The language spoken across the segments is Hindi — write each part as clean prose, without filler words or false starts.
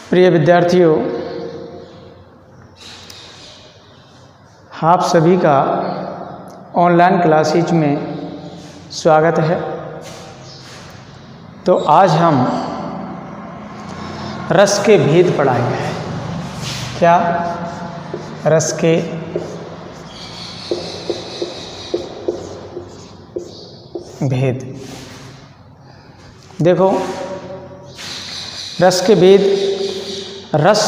प्रिय विद्यार्थियों, आप सभी का ऑनलाइन क्लासेज में स्वागत है। तो आज हम रस के भेद पढ़ाएंगे। क्या? रस के भेद। देखो, रस के भेद, रस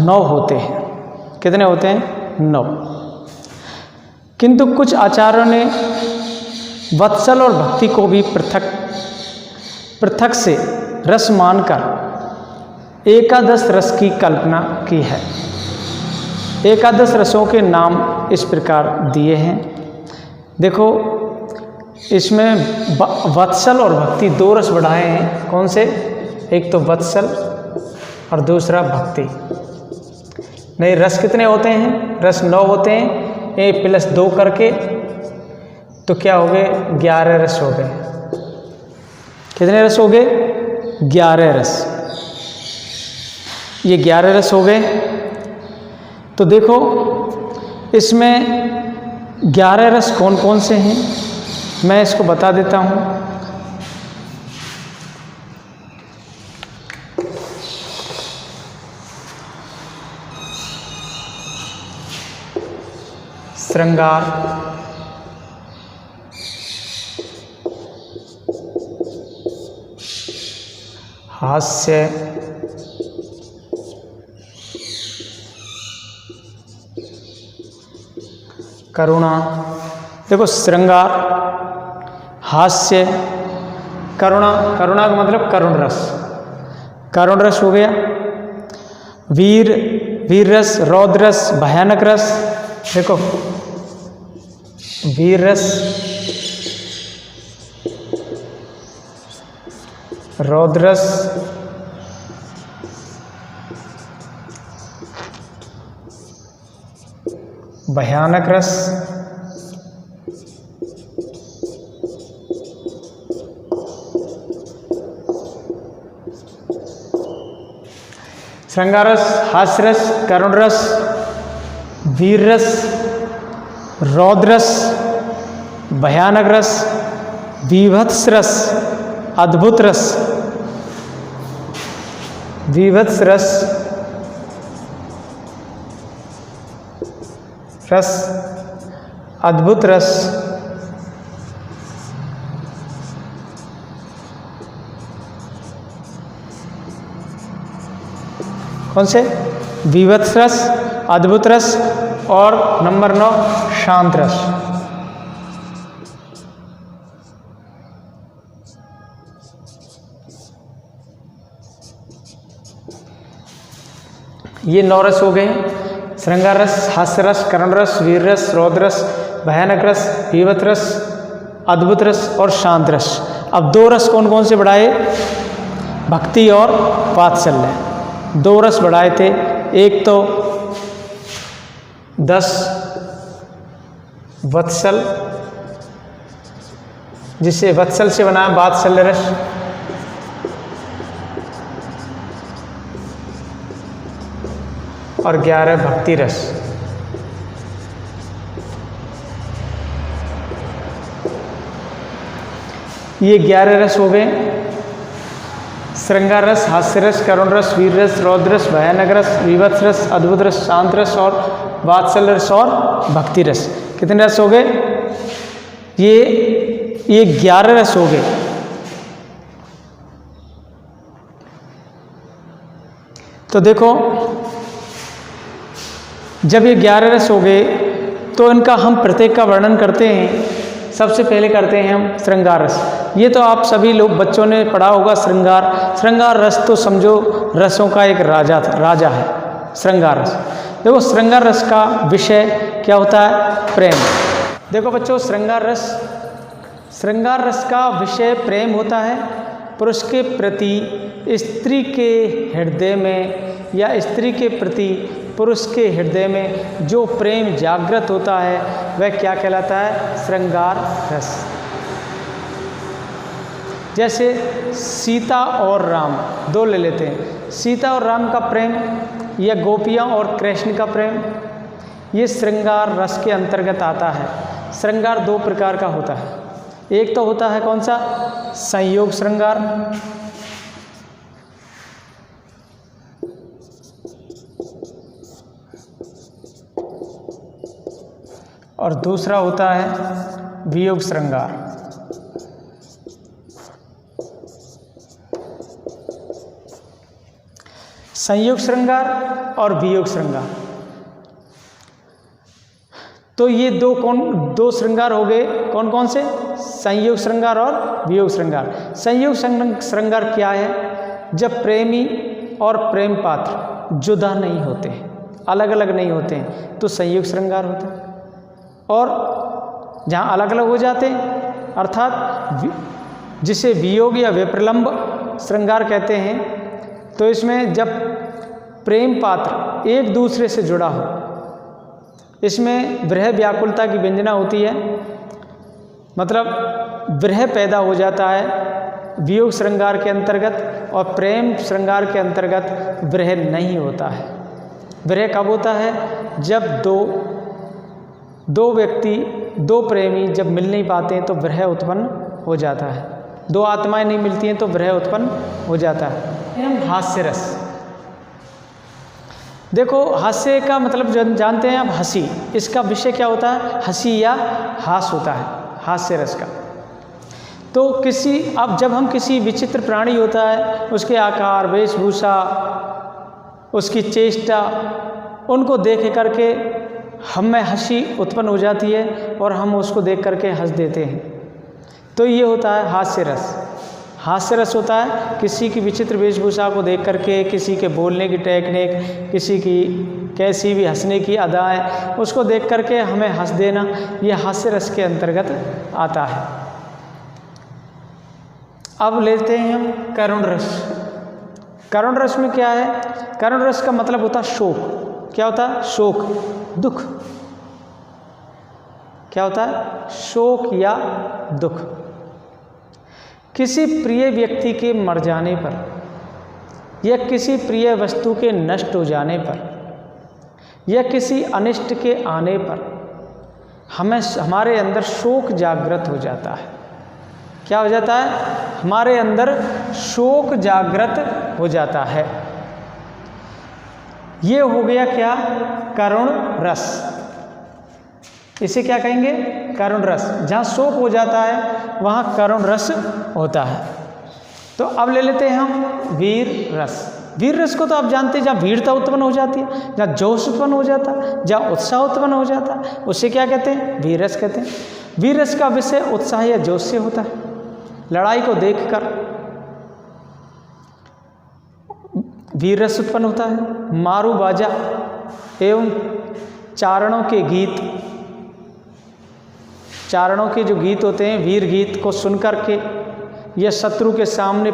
9 होते हैं। कितने होते हैं? 9। किंतु कुछ आचार्यों ने वत्सल और भक्ति को भी पृथक से रस मानकर एकादश रस की कल्पना की है। एकादश रसों के नाम इस प्रकार दिए हैं। देखो, इसमें वत्सल और भक्ति 2 रस बढ़ाए हैं। कौन से? एक तो वत्सल और दूसरा भक्ति। नहीं, रस कितने होते हैं? रस 9 होते हैं। ए प्लस 2 करके तो क्या हो गए? 11 रस हो गए। कितने रस हो गए? 11 रस। ये 11 रस हो गए। तो देखो, इसमें 11 रस कौन कौन से हैं, मैं इसको बता देता हूँ। श्रृंगार, हास्य, करुणा। देखो, श्रृंगार, हास्य, करुणा। करुणा का मतलब करुण रस। करुण रस हो गया। वीर रस, रौद्र रस, भयानक रस। देखो, वीर रस, रौद्र रस, भयानक रस, श्रृंगार रस, हास्य रस, करुण रस, वीर रस, रौद्र रस, भयानक रस, विभत्स रस, अद्भुत रस। विभत्स रस, अद्भुत रस, कौन से? विभत्स रस, अद्भुत रस और नंबर 9 शांत रस। ये 9 रस हो गए। श्रृंगार रस, हास्य रस, करुण रस, वीर रस, रौद्र रस, भयानक रस, विभत्स रस, अद्भुत रस और शांत रस। अब 2 रस कौन कौन से बढ़ाए? भक्ति और वात्सल्य। 2 रस बढ़ाए थे। एक तो 10 वत्सल, जिसे वत्सल से बना वात्सल्य रस। और 11 भक्ति रस। ये 11 रस हो गए। श्रृंगार रस, हास्य रस, करुण रस, वीर रस, रौद्र रस, भयानक रस, विभत्स रस, अद्भुत रस, शांत रस और वात्सल्य रस और भक्ति रस। कितने रस हो गए? ये 11 रस हो गए। तो देखो, जब ये 11 रस हो गए तो इनका हम प्रत्येक का वर्णन करते हैं। सबसे पहले करते हैं हम श्रृंगार रस। ये तो आप सभी लोग बच्चों ने पढ़ा होगा। श्रृंगार रस तो समझो रसों का एक राजा है श्रृंगार रस। देखो, श्रृंगार रस का विषय क्या होता है? प्रेम। देखो बच्चों, श्रृंगार रस का विषय प्रेम होता है। पुरुष के प्रति स्त्री के हृदय में या स्त्री के प्रति पुरुष के हृदय में जो प्रेम जागृत होता है वह क्या कहलाता है? श्रृंगार रस। जैसे सीता और राम दो ले लेते हैं, सीता और राम का प्रेम या गोपियाँ और कृष्ण का प्रेम, ये श्रृंगार रस के अंतर्गत आता है। श्रृंगार दो प्रकार का होता है, एक तो होता है कौन सा, संयोग श्रृंगार, और दूसरा होता है वियोग श्रृंगार। संयोग श्रृंगार और वियोग श्रृंगार, तो ये दो श्रृंगार हो गए, कौन कौन से, संयोग श्रृंगार और वियोग श्रृंगार। संयोग श्रृंगार क्या है, जब प्रेमी और प्रेम पात्र जुदा नहीं होते, अलग अलग नहीं होते हैं, तो संयोग श्रृंगार होता है। और जहाँ अलग अलग हो जाते हैं, अर्थात जिसे वियोग या विप्रलंब श्रृंगार कहते हैं, तो इसमें जब प्रेम पात्र एक दूसरे से जुड़ा हो, इसमें विरह व्याकुलता की व्यंजना होती है, मतलब विरह पैदा हो जाता है वियोग श्रृंगार के अंतर्गत, और प्रेम श्रृंगार के अंतर्गत विरह नहीं होता है। विरह कब होता है, जब दो व्यक्ति, दो प्रेमी जब मिल नहीं पाते हैं तो विरह उत्पन्न हो जाता है, दो आत्माएं नहीं मिलती हैं तो विरह उत्पन्न हो जाता है। हास्य रस, देखो हास्य का मतलब जानते हैं आप, हंसी, इसका विषय क्या होता है, हंसी या हास होता है हास्य रस का। तो अब जब हम किसी विचित्र प्राणी होता है, उसके आकार, वेशभूषा, उसकी चेष्टा, उनको देख करके हम में हंसी उत्पन्न हो जाती है और हम उसको देख करके हंस देते हैं, तो ये होता है हास्य रस। हास्य रस होता है किसी की विचित्र वेशभूषा को देख करके, किसी के बोलने की टेक्निक, किसी की कैसी भी हंसने की अदाएँ, उसको देख करके हमें हंस देना, ये हास्य रस के अंतर्गत आता है। अब लेते हैं हम करुण रस। करुण रस में क्या है, करुण रस का मतलब होता है शोक। क्या होता है, शोक, दुख। क्या होता है, शोक या दुख। किसी प्रिय व्यक्ति के मर जाने पर या किसी प्रिय वस्तु के नष्ट हो जाने पर या किसी अनिष्ट के आने पर हमारे अंदर शोक जागृत हो जाता है। क्या हो जाता है, हमारे अंदर शोक जागृत हो जाता है। ये हो गया क्या, करुण रस। इसे क्या कहेंगे, करुण रस। जहाँ शोक हो जाता है वहाँ करुण रस होता है। तो अब ले लेते हैं हम वीर रस। वीर रस को तो आप जानते हैं, जहाँ वीरता उत्पन्न हो जाती है, जहाँ जोश उत्पन्न हो जाता है, जहाँ उत्साह उत्पन्न हो जाता है, उसे क्या कहते हैं, वीर रस कहते हैं। वीर रस का विषय उत्साह या जोश से होता है। लड़ाई को देखकर वीर रस उत्पन्न होता है। मारू बाजा एवं चारणों के गीत, चारणों के जो गीत होते हैं, वीर गीत को सुनकर के या शत्रु के सामने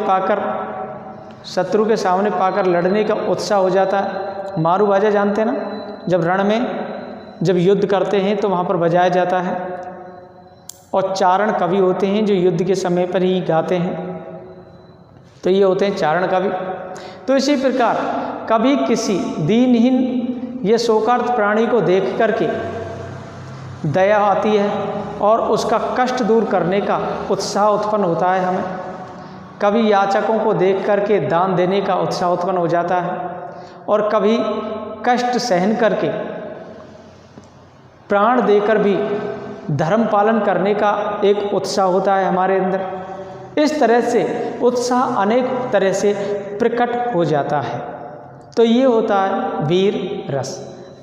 पाकर लड़ने का उत्साह हो जाता है। मारू बाजा जानते हैं ना, जब रण में जब युद्ध करते हैं तो वहाँ पर बजाया जाता है। और चारण कवि होते हैं जो युद्ध के समय पर ही गाते हैं, तो ये होते हैं चारण कवि। तो इसी प्रकार कभी किसी दीनहीन या शोकार्त प्राणी को देख करके दया आती है और उसका कष्ट दूर करने का उत्साह उत्पन्न होता है हमें। कभी याचकों को देख करके दान देने का उत्साह उत्पन्न हो जाता है, और कभी कष्ट सहन करके प्राण देकर भी धर्म पालन करने का एक उत्साह होता है हमारे अंदर। इस तरह से उत्साह अनेक तरह से प्रकट हो जाता है। तो ये होता है वीर रस।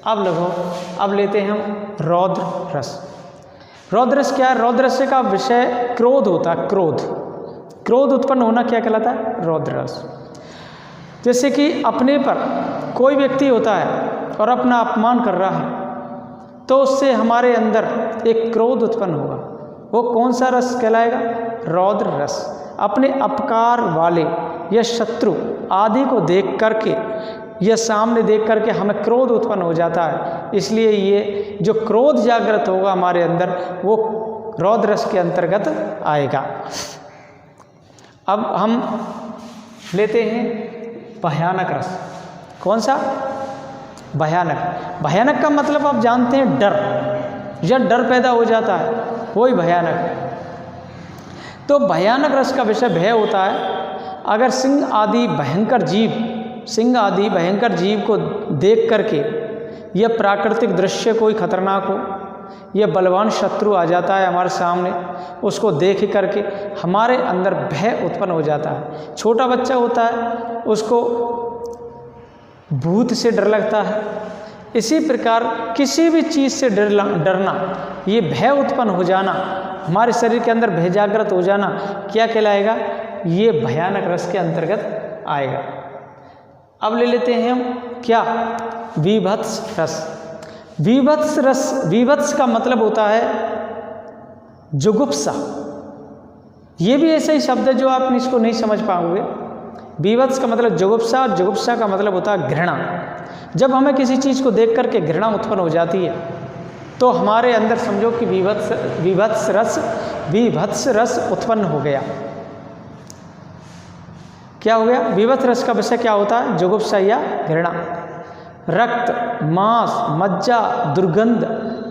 अब लेते हैं हम रौद्र रस। रौद्र रस क्या है, रौद्र रस का विषय क्रोध होता है। क्रोध उत्पन्न होना क्या कहलाता है, रौद्र रस। जैसे कि अपने पर कोई व्यक्ति होता है और अपना अपमान कर रहा है, तो उससे हमारे अंदर एक क्रोध उत्पन्न होगा। वो कौन सा रस कहलाएगा, रौद्र रस। अपने अपकार वाले या शत्रु आदि को देख करके या सामने देख करके हमें क्रोध उत्पन्न हो जाता है। इसलिए ये जो क्रोध जागृत होगा हमारे अंदर, वो रौद्र रस के अंतर्गत आएगा। अब हम लेते हैं भयानक रस। कौन सा? भयानक। भयानक का मतलब आप जानते हैं डर, या डर पैदा हो जाता है, वही भयानक है। तो भयानक रस का विषय भय होता है। अगर सिंह आदि भयंकर जीव को देख करके, यह प्राकृतिक दृश्य कोई खतरनाक हो, यह बलवान शत्रु आ जाता है हमारे सामने, उसको देख करके हमारे अंदर भय उत्पन्न हो जाता है। छोटा बच्चा होता है, उसको भूत से डर लगता है। इसी प्रकार किसी भी चीज़ से डरना, ये भय उत्पन्न हो जाना, हमारे शरीर के अंदर भय जागृत हो जाना, क्या कहलाएगा? ये भयानक रस के अंतर्गत आएगा। अब ले लेते हैं हम क्या? वीभत्स रस। वीभत्स का मतलब होता है जुगुप्सा। ये भी ऐसा ही शब्द है जो आप इसको नहीं समझ पाओगे। वीभत्स का मतलब जुगुप्सा, जुगुप्सा का मतलब होता है घृणा। जब हमें किसी चीज़ को देख करके घृणा उत्पन्न हो जाती है, तो हमारे अंदर समझो कि वीभत्स रस उत्पन्न हो गया। क्या हो गया? वीभत्स रस का विषय क्या होता है? जुगुप्सा या घृणा। रक्त, मांस, मज्जा, दुर्गंध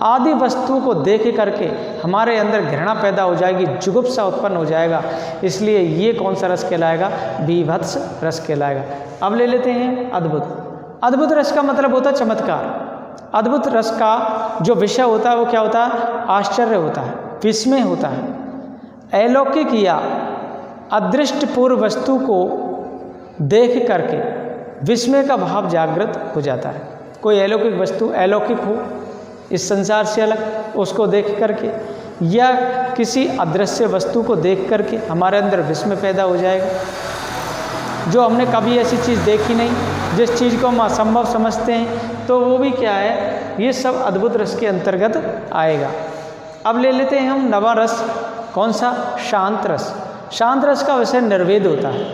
आदि वस्तुओं को देख करके हमारे अंदर घृणा पैदा हो जाएगी, जुगुप्सा उत्पन्न हो जाएगा। इसलिए ये कौन सा रस कहलाएगा? वीभत्स रस कहलाएगा। अब ले लेते हैं अद्भुत। अद्भुत रस का मतलब होता है चमत्कार। अद्भुत रस का जो विषय होता है वो क्या होता है? आश्चर्य होता है, विस्मय होता है। अलौकिक या अदृष्टपूर्व वस्तु को देख करके विस्मय का भाव जागृत हो जाता है। कोई अलौकिक वस्तु, अलौकिक हो, इस संसार से अलग, उसको देख करके, या किसी अदृश्य वस्तु को देख करके हमारे अंदर विस्मय पैदा हो जाएगा, जो हमने कभी ऐसी चीज़ देखी नहीं, जिस चीज़ को हम असंभव समझते हैं, तो वो भी क्या है? ये सब अद्भुत रस के अंतर्गत आएगा। अब ले लेते हैं हम नवा रस। कौन सा? शांत रस। शांत रस का विषय निर्वेद होता है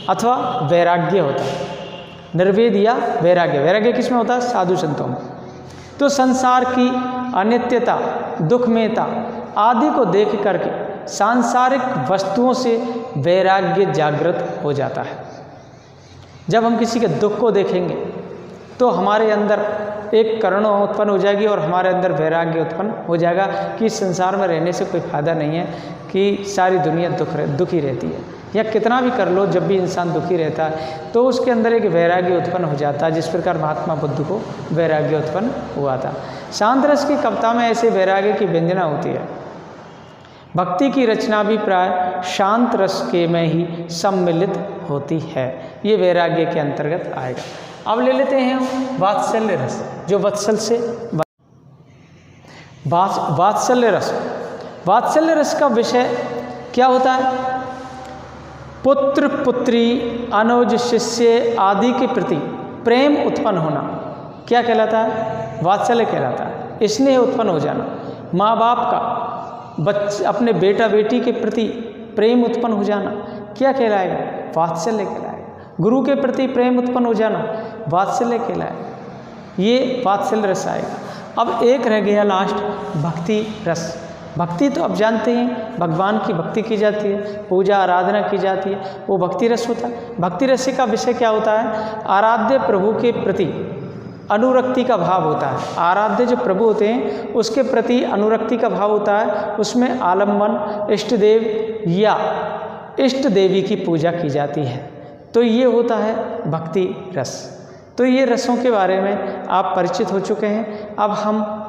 अथवा वैराग्य होता है। निर्वेद या वैराग्य। वैराग्य किसमें होता है? साधु संतों में। तो संसार की अनित्यता, दुखमयता आदि को देख करके सांसारिक वस्तुओं से वैराग्य जागृत हो जाता है। जब हम किसी के दुख को देखेंगे तो हमारे अंदर एक करुणा उत्पन्न हो जाएगी और हमारे अंदर वैराग्य उत्पन्न हो जाएगा कि इस संसार में रहने से कोई फायदा नहीं है, कि सारी दुनिया दुखी रहती है, या कितना भी कर लो, जब भी इंसान दुखी रहता है तो उसके अंदर एक वैराग्य उत्पन्न हो जाता है। जिस प्रकार महात्मा बुद्ध को वैराग्य उत्पन्न हुआ था। शांत रस की कविता में ऐसे वैराग्य की व्यंजना होती है। भक्ति की रचना भी प्राय शांत रस के में ही सम्मिलित होती है। ये वैराग्य के अंतर्गत आएगा। अब ले लेते हैं वात्सल्य रस, जो वत्सल से वात्सल्य रस। वात्सल्य रस का विषय क्या होता है? पुत्र, पुत्री, अनुज, शिष्य आदि के प्रति प्रेम उत्पन्न होना क्या कहलाता है? वात्सल्य कहलाता है। स्नेह उत्पन्न हो जाना। माँ बाप का अपने बेटा बेटी के प्रति प्रेम उत्पन्न हो जाना क्या कहलाएगा? वात्सल्य कहलाएगा। गुरु के प्रति प्रेम उत्पन्न हो जाना वात्सल्य कहलाएगा। ये वात्सल्य रस आएगा। अब एक रह गया लास्ट, भक्ति रस। भक्ति तो आप जानते हैं, भगवान की भक्ति की जाती है, पूजा आराधना की जाती है, वो भक्ति रस होता है। भक्ति रस का विषय क्या होता है? आराध्य प्रभु के प्रति अनुरक्ति का भाव होता है। आराध्य जो प्रभु होते हैं उसके प्रति अनुरक्ति का भाव होता है। उसमें आलम्बन, इष्ट देव या इष्ट देवी की पूजा की जाती है। तो ये होता है भक्ति रस। तो ये रसों के बारे में आप परिचित हो चुके हैं। अब हम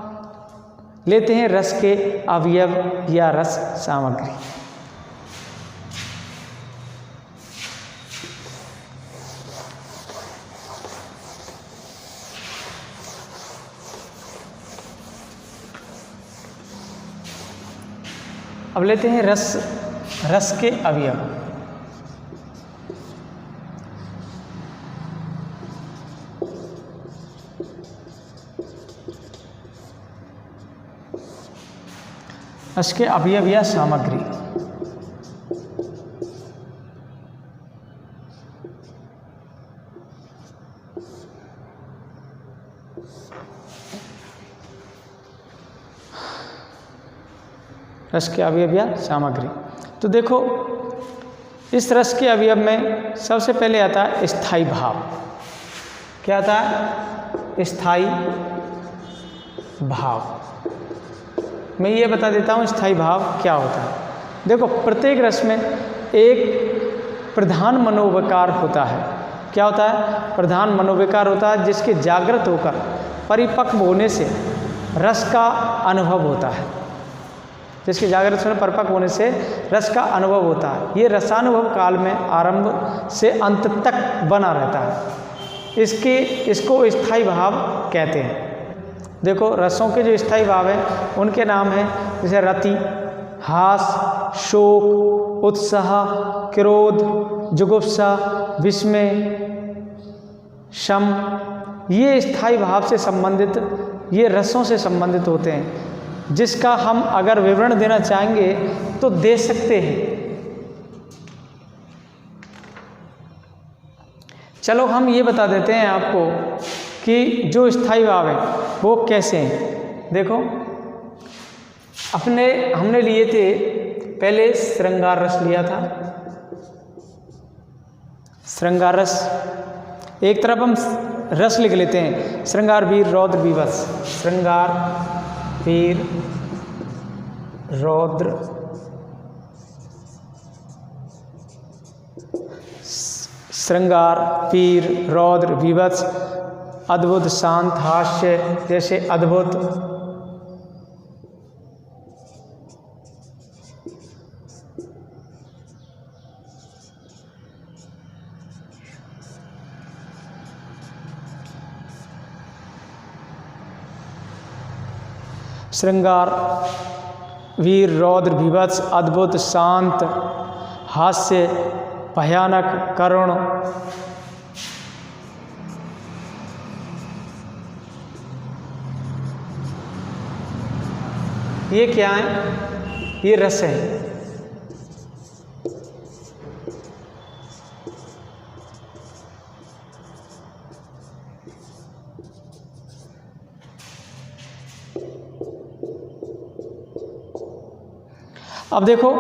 लेते हैं रस के अवयव या रस सामग्री। अब लेते हैं रस के अवयव। रस के अवयव या सामग्री। रस के अवयव या सामग्री। तो देखो, इस रस के अवयव में सबसे पहले आता है स्थायी भाव। क्या आता है? स्थायी भाव। मैं ये बता देता हूँ स्थायी भाव क्या होता है। देखो, प्रत्येक रस में एक प्रधान मनोविकार होता है। क्या होता है? प्रधान मनोविकार होता है, जिसके जागृत होकर परिपक्व होने से रस का अनुभव होता है। जिसके जागृत होने परिपक्व होने से रस का अनुभव होता है। ये रसानुभव काल में आरंभ से अंत तक बना रहता है। इसको स्थायी भाव कहते हैं। देखो, रसों के जो स्थायी भाव हैं उनके नाम हैं, जैसे रति, हास, शोक, उत्साह, क्रोध, जुगुप्सा, विस्मय, शम। ये स्थायी भाव से संबंधित, ये रसों से संबंधित होते हैं, जिसका हम अगर विवरण देना चाहेंगे तो दे सकते हैं। चलो हम ये बता देते हैं आपको कि जो स्थायी भाव है वो कैसे हैं। देखो, हमने लिए थे, पहले श्रृंगार रस लिया था। श्रृंगार रस, एक तरफ हम रस लिख लेते हैं, श्रृंगार, वीर, रौद्र, बीभत्स। श्रृंगार, वीर, रौद्र, श्रृंगार, वीर, रौद्र, बीभत्स, अद्भुत, शांत, हास्य। जैसे अद्भुत, श्रृंगार, वीर, रौद्र, बीभत्स, अद्भुत, शांत, हास्य, भयानक, करुण। ये क्या है? ये रस है। अब देखो,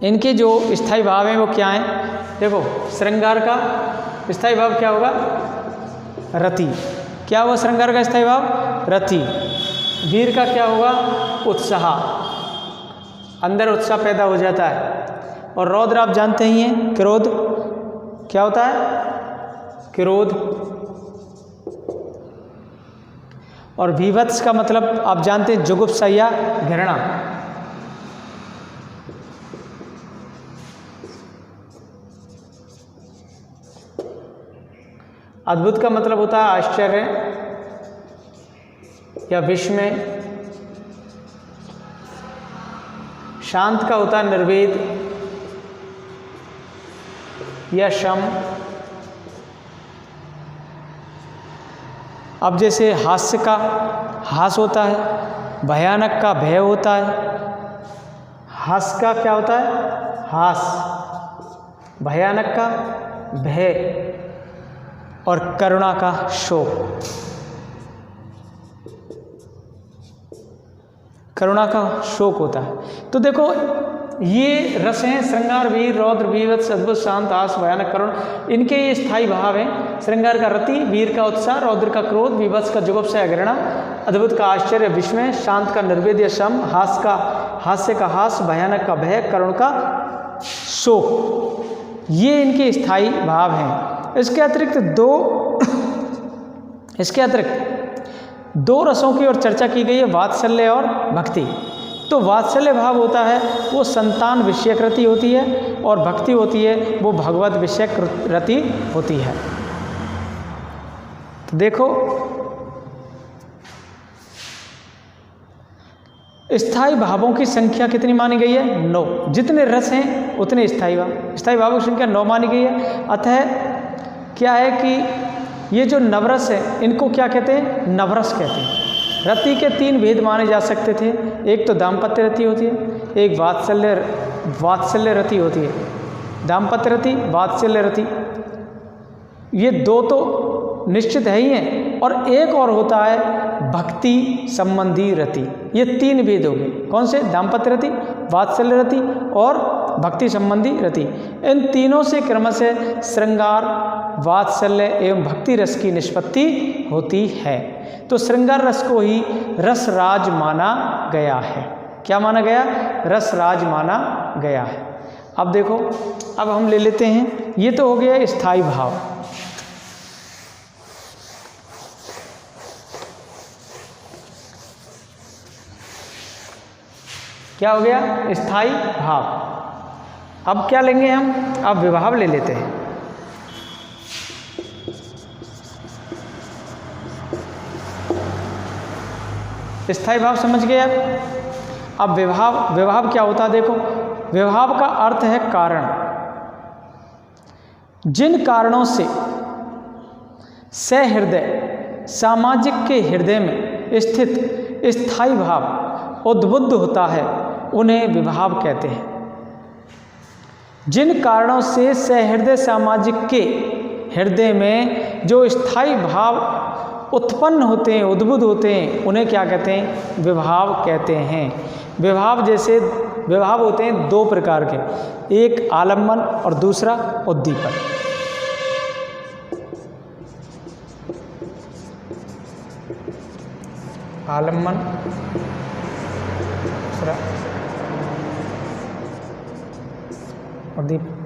इनके जो स्थायी भाव हैं वो क्या हैं? देखो, श्रृंगार का स्थायी भाव क्या होगा? रति। क्या हुआ श्रृंगार का स्थायी भाव? रति। वीर का क्या होगा? उत्साह, अंदर उत्साह पैदा हो जाता है। और रौद्र आप जानते ही हैं, क्रोध। क्या होता है? क्रोध। और बीभत्स का मतलब आप जानते हैं, जुगुप्सा या घृणा। अद्भुत का मतलब होता है आश्चर्य या विस्मय। शांत का होता है निर्वेद या शम। अब जैसे हास्य का हास होता है, भयानक का भय होता है। हास का क्या होता है? हास। भयानक का भय और करुणा का शोक। करुणा का शोक होता है। तो देखो, ये रस हैं, श्रृंगार, वीर, रौद्र, बीभत्स, अद्भुत, शांत, हास, भयानक, करुण। इनके ये स्थायी भाव हैं। श्रृंगार का रति, वीर का उत्साह, रौद्र का क्रोध, बीभत्स का जुगुप्सा या घृणा, अद्भुत का आश्चर्य विस्मय, शांत का निर्वेद या शम, हास्य का हास, भयानक का भय, करुण का शोक। ये इनके स्थायी भाव हैं। इसके अतिरिक्त दो रसों की ओर चर्चा की गई है, वात्सल्य और भक्ति। तो वात्सल्य भाव होता है वो संतान विषयक रति होती है, और भक्ति होती है वो भगवत विषयक रति होती है। तो देखो, स्थायी भावों की संख्या कितनी मानी गई है? 9। जितने रस हैं उतने स्थायी भावों की संख्या 9 मानी गई है। अतः क्या है कि ये जो नवरस है, इनको क्या कहते हैं? नवरस कहते हैं। रति के 3 भेद माने जा सकते थे। एक तो दाम्पत्य रति होती है, एक वात्सल्य रति होती है। दाम्पत्य रति, वात्सल्य रति, ये 2 तो निश्चित है ही हैं, और एक और होता है भक्ति संबंधी रति। ये 3 भेद हो गए। कौन से? दाम्पत्य रति, वात्सल्य रति और भक्ति संबंधी रति। इन तीनों से क्रमशः श्रृंगार, वात्सल्य एवं भक्ति रस की निष्पत्ति होती है। तो श्रृंगार रस को ही रसराज माना गया है। क्या माना गया? रसराज माना गया है। अब देखो, अब हम ले लेते हैं, ये तो हो गया स्थायी भाव। क्या हो गया? स्थायी भाव। अब क्या लेंगे हम? अब विभाव ले लेते हैं। स्थायी भाव समझ गए आप? अब विभाव क्या होता है? देखो, विभाव का अर्थ है कारण। जिन कारणों से सहृदय सामाजिक के हृदय में स्थित स्थायी भाव उद्बुद्ध होता है, उन्हें विभाव कहते हैं। जिन कारणों से सहृदय सामाजिक के हृदय में जो स्थायी भाव उत्पन्न होते हैं, उद्बुद्ध होते हैं, उन्हें क्या कहते हैं? विभाव कहते हैं। विभाव होते हैं दो प्रकार के, एक आलम्बन और दूसरा उद्दीपन। आलम्बन, दूसरा उद्दीपन।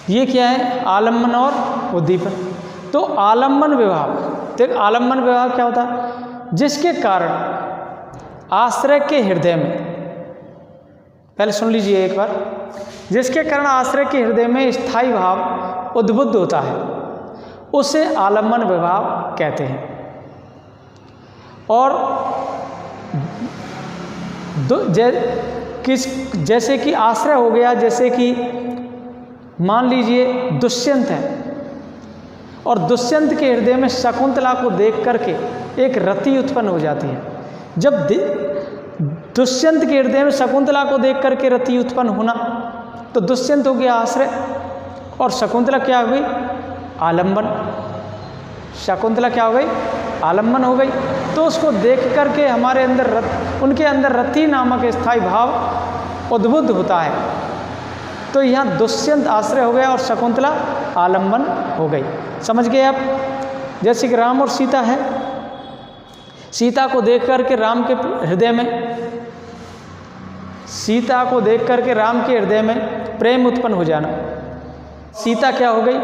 ये क्या है? आलम्बन और उद्दीपन। तो आलम्बन विभाव, देख आलम्बन विभाव क्या होता है? जिसके कारण आश्रय के हृदय में, पहले सुन लीजिए एक बार, जिसके कारण आश्रय के हृदय में स्थायी भाव उद्बुद्ध होता है, उसे आलम्बन विभाव कहते हैं। और जैसे कि आश्रय हो गया, जैसे कि मान लीजिए दुष्यंत है, और दुष्यंत के हृदय में शकुंतला को देख करके एक रति उत्पन्न हो जाती है। जब दुष्यंत के हृदय में शकुंतला को देख करके रति उत्पन्न होना, तो दुष्यंत हो गया आश्रय, और शकुंतला क्या हो गई? आलम्बन। शकुंतला क्या हो गई? आलम्बन हो गई। तो उसको देख करके हमारे अंदर उनके अंदर रति नामक स्थायी भाव उद्बुद्ध होता है। तो यहाँ दुष्यंत आश्रय हो गया और शकुंतला आलम्बन हो गई। समझ गए आप? जैसे कि राम और सीता है, सीता को देख करके राम के हृदय में, सीता को देख करके राम के हृदय में प्रेम उत्पन्न हो जाना। सीता क्या हो गई?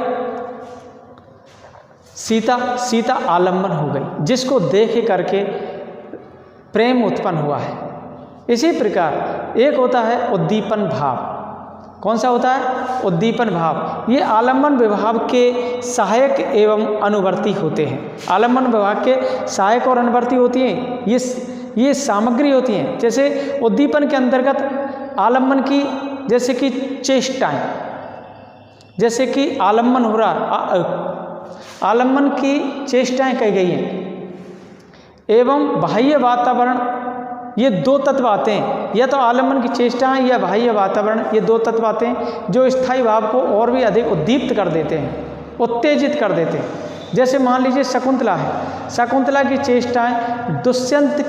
सीता आलम्बन हो गई, जिसको देख करके प्रेम उत्पन्न हुआ है। इसी प्रकार एक होता है उद्दीपन भाव। कौन सा होता है? उद्दीपन भाव। ये आलम्बन विभाव के सहायक एवं अनुवर्ती होते हैं। आलम्बन विभाव के सहायक और अनुवर्ती होती हैं, ये सामग्री होती हैं। जैसे उद्दीपन के अंतर्गत आलम्बन की, जैसे कि चेष्टाएं, जैसे कि आलम्बन हो रहा, आलम्बन की चेष्टाएं कही गई हैं। एवं बाह्य वातावरण, ये दो तत्व आते हैं, या तो आलम्बन की चेष्टाएं या बाह्य वातावरण, ये दो तत्व आते हैं जो स्थायी भाव को और भी अधिक उद्दीप्त कर देते हैं, उत्तेजित कर देते हैं। जैसे मान लीजिए शकुंतला है, शकुंतला की चेष्टाएं दुष्यंत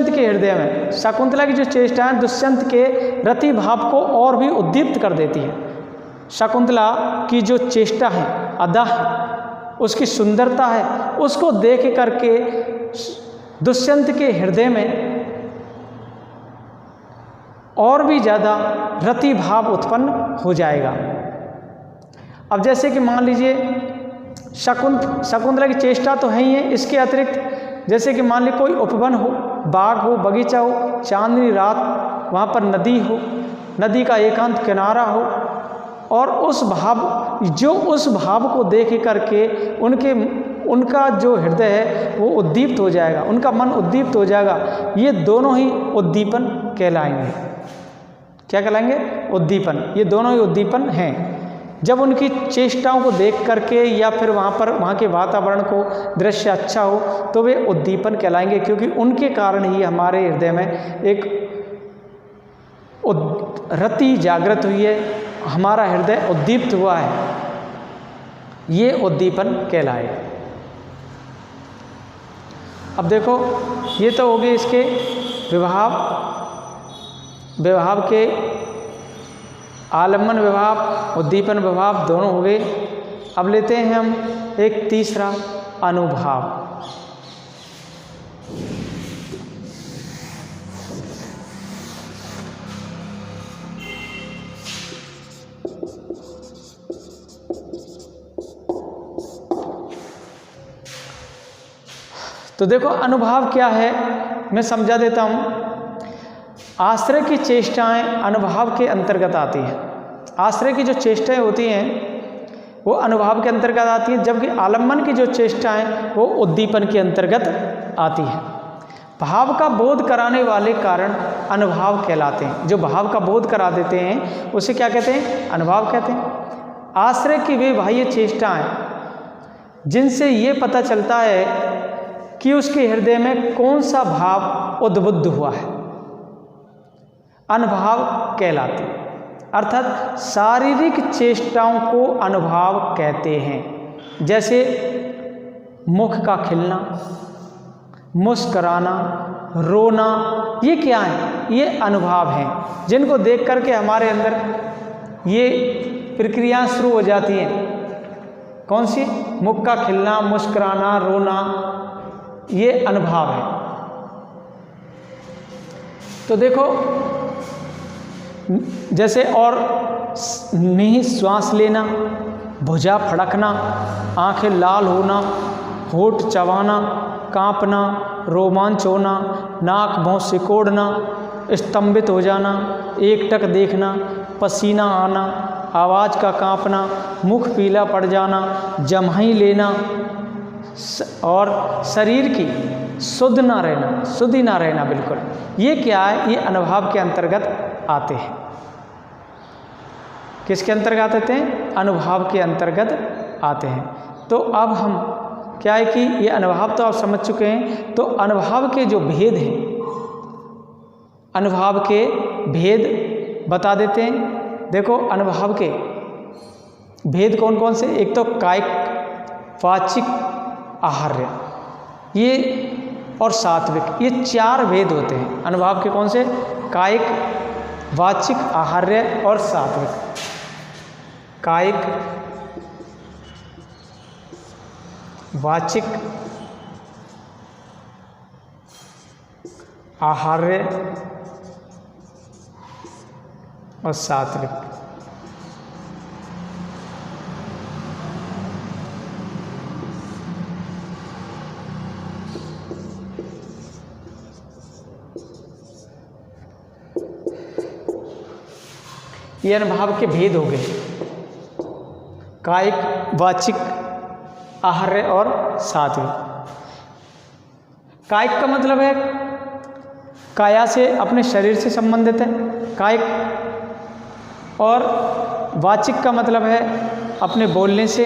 के हृदय में, शकुंतला की जो चेष्टाएं दुष्यंत के रति भाव को और भी उद्दीप्त कर देती है। शकुंतला की जो चेष्टा है, अदा है, उसकी सुंदरता है, उसको देख करके दुष्यंत के हृदय में और भी ज़्यादा रति भाव उत्पन्न हो जाएगा। अब जैसे कि मान लीजिए शकुंतला की चेष्टा तो है ही है, इसके अतिरिक्त जैसे कि मान लीजिए कोई उपवन हो, बाग हो, बगीचा हो, चांदनी रात, वहाँ पर नदी हो, नदी का एकांत किनारा हो, और उस भाव को देख करके उनका जो हृदय है वो उद्दीप्त हो जाएगा, उनका मन उद्दीप्त हो जाएगा। ये दोनों ही उद्दीपन कहलाएंगे। क्या कहलाएंगे? उद्दीपन। ये दोनों ही उद्दीपन हैं। जब उनकी चेष्टाओं को देख करके या फिर वहाँ के वातावरण को, दृश्य अच्छा हो, तो वे उद्दीपन कहलाएंगे, क्योंकि उनके कारण ही हमारे हृदय में एक रति जागृत हुई है, हमारा हृदय उद्दीप्त हुआ है। ये उद्दीपन कहलाएगा। अब देखो, ये तो हो गए इसके विभाव। विभाव के आलम्बन विभाव, उद्दीपन विभाव दोनों हो गए। अब लेते हैं हम एक तीसरा अनुभाव। तो देखो अनुभाव क्या है, मैं समझा देता हूँ। आश्रय की चेष्टाएं अनुभाव के अंतर्गत आती हैं। आश्रय की जो चेष्टाएं होती हैं वो अनुभाव के अंतर्गत आती हैं, जबकि आलम्बन की जो चेष्टाएं वो उद्दीपन के अंतर्गत आती हैं। भाव का बोध कराने वाले कारण अनुभाव कहलाते हैं। जो भाव का बोध करा देते हैं उसे क्या कहते हैं? अनुभाव कहते हैं। आश्रय की वे बाह्य चेष्टाएं जिनसे ये पता चलता है कि उसके हृदय में कौन सा भाव उद्बुद्ध हुआ है, अनुभाव कहलाते हैं। अर्थात शारीरिक चेष्टाओं को अनुभाव कहते हैं। जैसे मुख का खिलना, मुस्कुराना, रोना, ये क्या है? ये अनुभाव हैं, जिनको देख करके हमारे अंदर ये प्रक्रियाएं शुरू हो जाती हैं। कौन सी? मुख का खिलना, मुस्कुराना, रोना, ये अनुभाव है। तो देखो जैसे और नींद श्वास लेना, भुजा फड़कना, आंखें लाल होना, होठ चबाना, कांपना, रोमांच होना, नाक भौं सिकोड़ना, स्तंभित हो जाना, एकटक देखना, पसीना आना, आवाज़ का कांपना, मुख पीला पड़ जाना, जम्हाई लेना और शरीर की शुद्धि ना रहना बिल्कुल, ये क्या है? ये अनुभाव के अंतर्गत आते हैं। किसके अंतर्गत आते हैं? अनुभाव के अंतर्गत आते हैं। तो अब हम क्या है कि ये अनुभाव तो आप समझ चुके हैं। तो अनुभाव के जो भेद हैं, अनुभाव के भेद बता देते हैं। देखो अनुभाव के भेद कौन कौन से? एक तो कायिक, वाचिक, आहार्य, ये और सात्विक, ये 4 भेद होते हैं अनुभाव के। कौन से? कायिक, वाचिक, आहार्य और सात्विक। कायिक, वाचिक, आहार्य और सात्विक। ये अनुभाव के भेद हो गए, कायिक, वाचिक, आहार्य और सात्विक। कायिक का मतलब है काया से, अपने शरीर से संबंधित है कायिक, और वाचिक का मतलब है अपने बोलने से,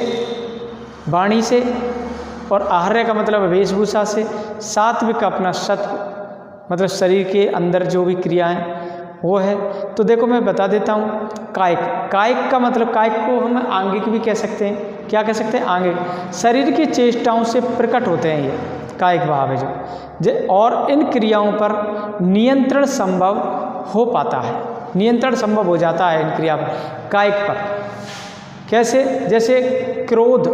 वाणी से, और आहार्य का मतलब है वेशभूषा से। सात्विक का अपना सत्व मतलब शरीर के अंदर जो भी क्रियाएं वो है। तो देखो मैं बता देता हूँ। कायिक, कायिक का मतलब, कायिक को हम आंगिक भी कह सकते हैं। क्या कह सकते हैं? आंगिक। शरीर की चेष्टाओं से प्रकट होते हैं ये कायिक भाव है जो, और इन क्रियाओं पर नियंत्रण संभव हो पाता है, नियंत्रण संभव हो जाता है इन क्रिया पर, कायिक पर। कैसे? जैसे क्रोध,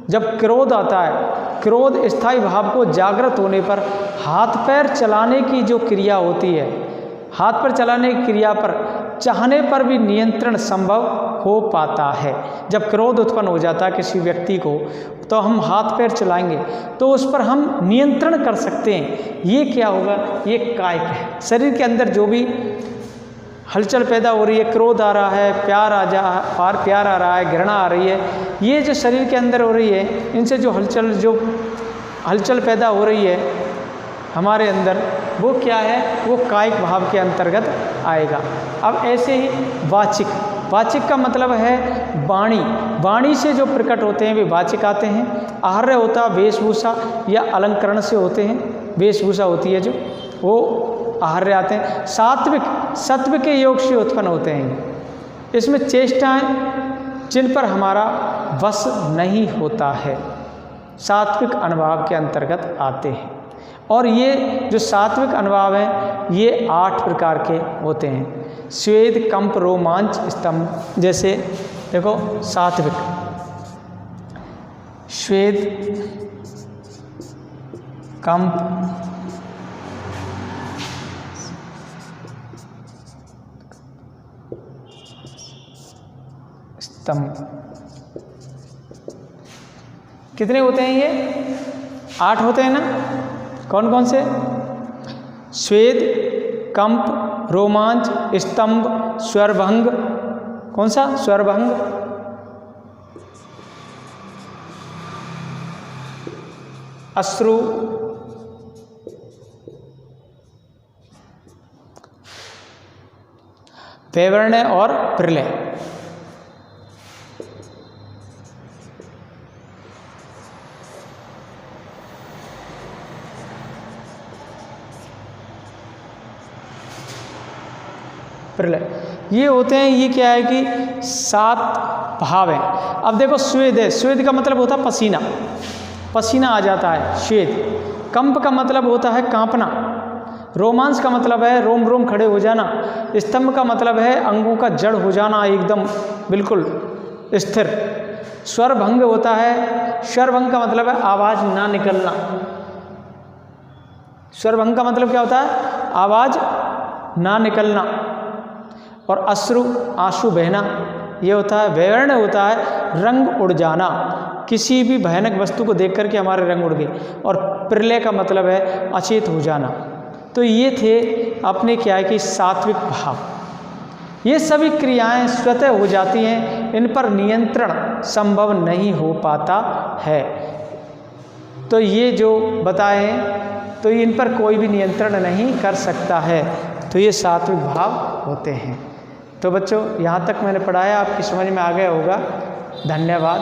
जब क्रोध आता है, क्रोध स्थायी भाव को जागृत होने पर हाथ पैर चलाने की जो क्रिया होती है, हाथ पर चलाने की क्रिया पर चाहने पर भी नियंत्रण संभव हो पाता है। जब क्रोध उत्पन्न हो जाता है किसी व्यक्ति को, तो हम हाथ पैर चलाएंगे तो उस पर हम नियंत्रण कर सकते हैं। ये क्या होगा? ये कायिक है। शरीर के अंदर जो भी हलचल पैदा हो रही है, क्रोध आ रहा है, प्यार आ रहा है, घृणा आ रही है, ये जो शरीर के अंदर हो रही है, इनसे जो हलचल पैदा हो रही है हमारे अंदर, वो क्या है? वो कायिक भाव के अंतर्गत आएगा। अब ऐसे ही वाचिक, वाचिक का मतलब है वाणी, वाणी से जो प्रकट होते हैं वे वाचिक आते हैं। आहार्य होता है वेशभूषा या अलंकरण से होते हैं, वेशभूषा होती है जो, वो आहार्य आते हैं। सात्विक, सत्व के योग से उत्पन्न होते हैं। इसमें चेष्टाएं जिन पर हमारा वश नहीं होता है, सात्विक अनुभाव के अंतर्गत आते हैं। और ये जो सात्विक अनुभाव हैं ये 8 प्रकार के होते हैं। स्वेद, कंप, रोमांच, स्तंभ। जैसे देखो सात्विक, स्वेद, कंप, स्तंभ। कितने होते हैं ये? 8 होते हैं ना। कौन कौन से? स्वेद, कंप, रोमांच, स्तंभ, स्वरभंग। कौन सा? स्वरभंग। अश्रु, वैवर्ण्य और प्रलय। प्रलय ये होते हैं। ये क्या है कि 7 भाव हैं। अब देखो स्वेद है, स्वेद का मतलब होता है पसीना, पसीना आ जाता है स्वेद। कंप का मतलब होता है कांपना। रोमांस का मतलब है रोम रोम खड़े हो जाना। स्तंभ का मतलब है अंगों का जड़ हो जाना, एकदम बिल्कुल स्थिर। स्वरभंग होता है, स्वरभंग का मतलब है आवाज ना निकलना। स्वरभंग का मतलब क्या होता है? आवाज ना निकलना। और अश्रु, आंसू बहना, ये होता है। वैवर्ण्य होता है रंग उड़ जाना, किसी भी भयानक वस्तु को देख करके हमारे रंग उड़ गए। और प्रलय का मतलब है अचेत हो जाना। तो ये थे अपने क्या है कि सात्विक भाव। ये सभी क्रियाएं स्वतः हो जाती हैं, इन पर नियंत्रण संभव नहीं हो पाता है। तो ये जो बताए तो इन पर कोई भी नियंत्रण नहीं कर सकता है। तो ये सात्विक भाव होते हैं। तो बच्चों यहाँ तक मैंने पढ़ाया, आपकी समझ में आ गया होगा। धन्यवाद।